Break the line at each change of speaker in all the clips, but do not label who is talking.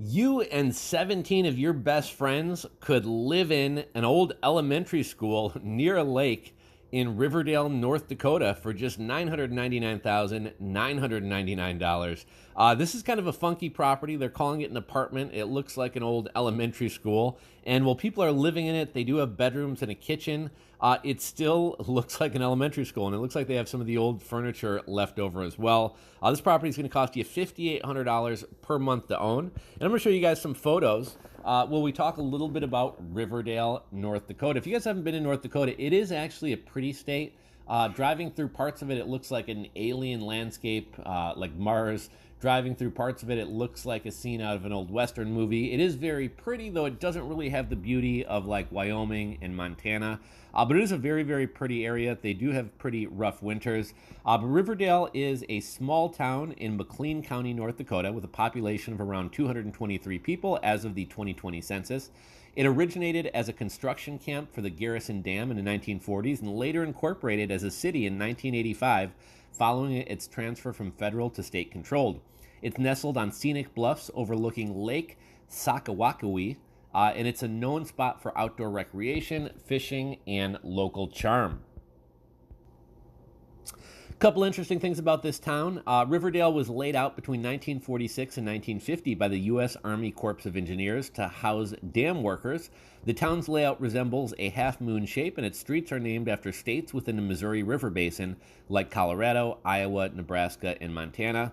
You and 17 of your best friends could live in an old elementary school near a lake in Riverdale, North Dakota for just $999,999. This is kind of a funky property. They're calling it an apartment. It looks like an old elementary school. And while people are living in it, they do have bedrooms and a kitchen. It still looks like an elementary school, and it looks like they have some of the old furniture left over as well. This property is going to cost you $5,800 per month to own. And I'm going to show you guys some photos. We talk a little bit about Riverdale, North Dakota. If you guys haven't been in North Dakota, it is actually a pretty state. Driving through parts of it, it looks like an alien landscape, like Mars. Driving through parts of it, it looks like a scene out of an old Western movie. It is very pretty, though it doesn't really have the beauty of like Wyoming and Montana. But it is a very, very pretty area. They do have pretty rough winters. But Riverdale is a small town in McLean County, North Dakota, with a population of around 223 people as of the 2020 census. It originated as a construction camp for the Garrison Dam in the 1940s and later incorporated as a city in 1985, following its transfer from federal to state controlled. It's nestled on scenic bluffs overlooking Lake Sakakawea, and it's a known spot for outdoor recreation, fishing, and local charm. Couple interesting things about this town. Riverdale was laid out between 1946 and 1950 by the U.S. Army Corps of Engineers to house dam workers. The town's layout resembles a half-moon shape, and its streets are named after states within the Missouri River Basin, like Colorado, Iowa, Nebraska, and Montana.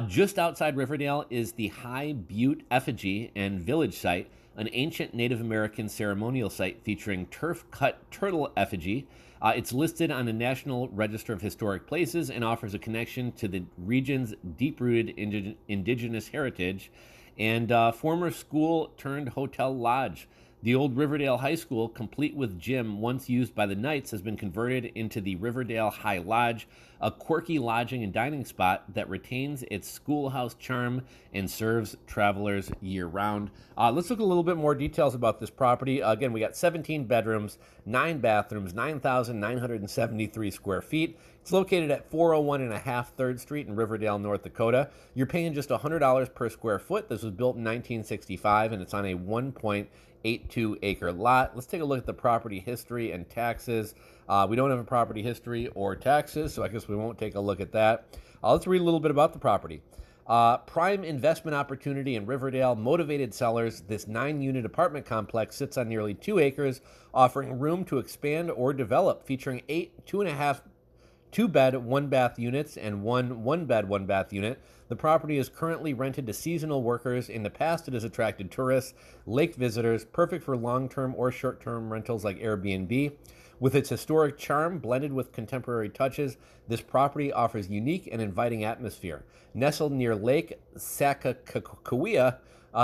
Just outside Riverdale is the High Butte Effigy and Village Site, an ancient Native American ceremonial site featuring turf-cut turtle effigy. It's listed on the National Register of Historic Places and offers a connection to the region's deep-rooted indigenous heritage and former school-turned-hotel lodge. The old Riverdale High School, complete with gym once used by the Knights, has been converted into the Riverdale High Lodge, a quirky lodging and dining spot that retains its schoolhouse charm and serves travelers year-round. Let's look at a little bit more details about this property. Again, we got 17 bedrooms, 9 bathrooms, 9,973 square feet. It's located at 401 and a half 3rd Street in Riverdale, North Dakota. You're paying just $100 per square foot. This was built in 1965, and it's on a 1.82-acre lot. Let's take a look at the property history and taxes. We don't have a property history or taxes, so I guess we won't take a look at that. Let's read a little bit about the property. Prime investment opportunity in Riverdale, motivated sellers. This 9-unit apartment complex sits on nearly 2 acres, offering room to expand or develop, featuring 8 2-bed, 1-bath units and 1-bed, 1-bath unit. The property is currently rented to seasonal workers. In the past, it has attracted tourists, lake visitors, perfect for long-term or short-term rentals like Airbnb. With its historic charm blended with contemporary touches, this property offers unique and inviting atmosphere. Nestled near Lake Sakakawea,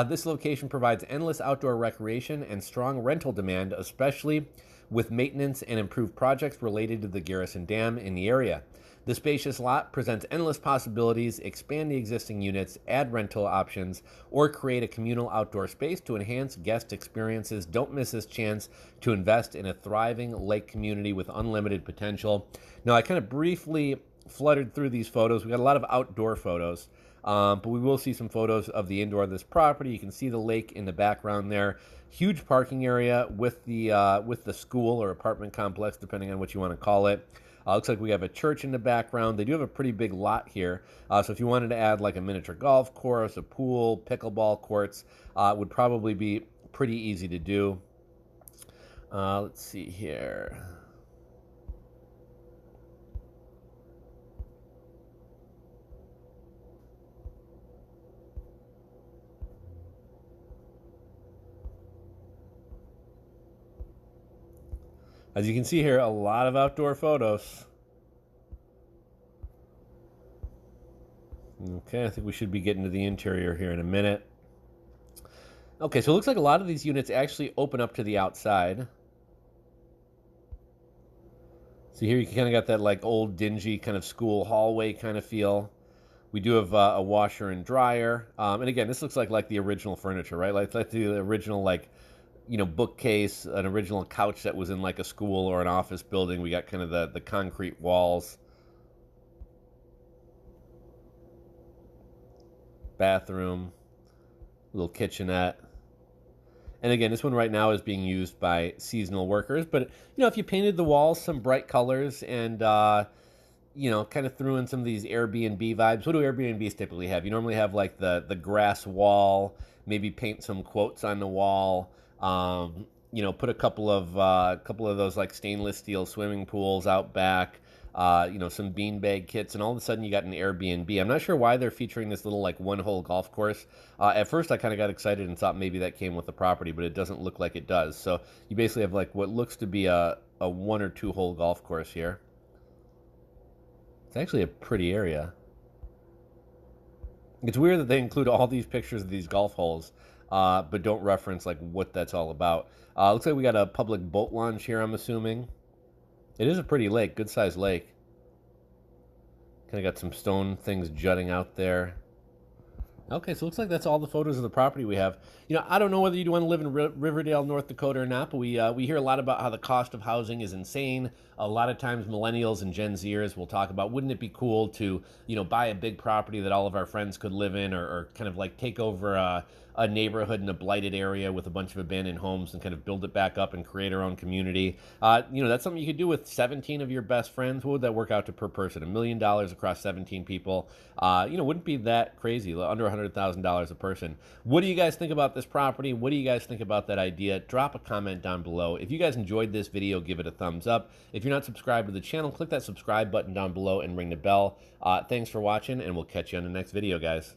this location provides endless outdoor recreation and strong rental demand, especially with maintenance and improved projects related to the Garrison Dam in the area. The spacious lot presents endless possibilities. Expand the existing units, add rental options, or create a communal outdoor space to enhance guest experiences. Don't miss this chance to invest in a thriving lake community with unlimited potential. Now, I kind of briefly fluttered through these photos. We got a lot of outdoor photos, but we will see some photos of the indoor of this property. You can see the lake in the background there. Huge parking area with the school or apartment complex, depending on what you want to call it. Looks like we have a church in the background. They do have a pretty big lot here. So if you wanted to add like a miniature golf course, a pool, pickleball courts, it would probably be pretty easy to do. Let's see here. As you can see here, a lot of outdoor photos. Okay, I think we should be getting to the interior here in a minute. Okay, so it looks like a lot of these units actually open up to the outside. So here you kind of got that like old dingy kind of school hallway kind of feel. We do have a washer and dryer. And again, this looks like the original furniture, right? Like the original bookcase, an original couch that was in like a school or an office building. We got kind of the concrete walls. Bathroom. Little kitchenette. And again, this one right now is being used by seasonal workers. But, if you painted the walls some bright colors and, kind of threw in some of these Airbnb vibes. What do Airbnbs typically have? You normally have like the grass wall, maybe paint some quotes on the wall, put a couple of those like stainless steel swimming pools out back, some beanbag kits, and all of a sudden you got an Airbnb. I'm not sure why they're featuring this little like one-hole golf course. At first I kind of got excited and thought maybe that came with the property, but it doesn't look like it does. So you basically have like what looks to be a 1 or 2 hole golf course here. It's actually a pretty area. It's weird that they include all these pictures of these golf holes, but don't reference like what that's all about. Looks like we got a public boat launch here, I'm assuming. It is a pretty lake, good sized lake. Kind of got some stone things jutting out there. Okay, so it looks like that's all the photos of the property we have. I don't know whether you want to live in Riverdale, North Dakota or not, but we hear a lot about how the cost of housing is insane. A lot of times millennials and Gen Zers will talk about, wouldn't it be cool to, buy a big property that all of our friends could live in, or kind of like take over a neighborhood in a blighted area with a bunch of abandoned homes and kind of build it back up and create our own community. That's something you could do with 17 of your best friends. What would that work out to per person? $1 million across 17 people. Wouldn't be that crazy, under $100,000 a person. What do you guys think about this property? What do you guys think about that idea? Drop a comment down below. If you guys enjoyed this video, give it a thumbs up. If you're not subscribed to the channel, click that subscribe button down below and ring the bell. Thanks for watching, and we'll catch you on the next video, guys.